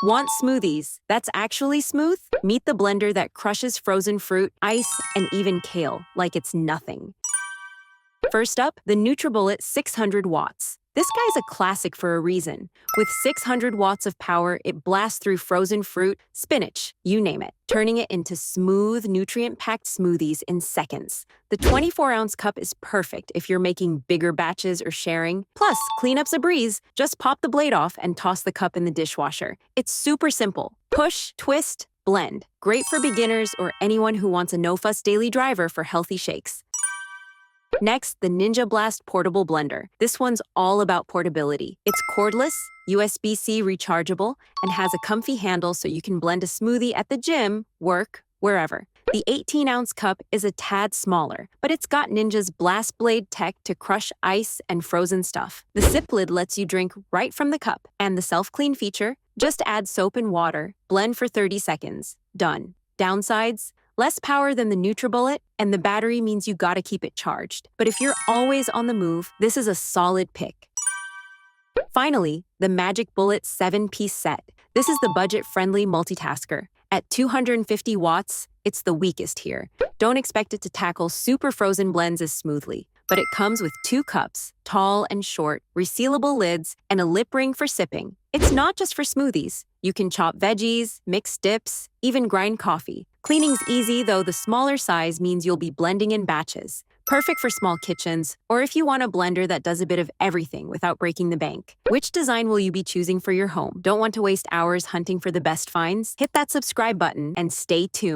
Want smoothies that's actually smooth? Meet the blender that crushes frozen fruit, ice, and even kale like it's nothing. First up, the nutribullet 600 watts. This guy's a classic for a reason. With 600 watts of power, it blasts through frozen fruit, spinach, you name it, turning it into smooth, nutrient-packed smoothies in seconds. The 24-ounce cup is perfect if you're making bigger batches or sharing. Plus, cleanup's a breeze. Just pop the blade off and toss the cup in the dishwasher. It's super simple. Push, twist, blend. Great for beginners or anyone who wants a no-fuss daily driver for healthy shakes. Next, the Ninja Blast Portable Blender. This one's all about portability. It's cordless, USB-C rechargeable, and has a comfy handle so you can blend a smoothie at the gym, work, wherever. The 18-ounce cup is a tad smaller, but it's got Ninja's Blast Blade tech to crush ice and frozen stuff. The sip lid lets you drink right from the cup, and the self-clean feature, just add soap and water, blend for 30 seconds. Done. Downsides? Less power than the nutribullet, and the battery means you gotta keep it charged. But if you're always on the move, this is a solid pick. Finally, the Magic Bullet 7-piece set. This is the budget-friendly multitasker. At 250 watts, it's the weakest here. Don't expect it to tackle super frozen blends as smoothly, but it comes with 2 cups, tall and short, resealable lids, and a lip ring for sipping. It's not just for smoothies. You can chop veggies, mix dips, even grind coffee. Cleaning's easy, though the smaller size means you'll be blending in batches. Perfect for small kitchens, or if you want a blender that does a bit of everything without breaking the bank. Which design will you be choosing for your home? Don't want to waste hours hunting for the best finds? Hit that subscribe button and stay tuned.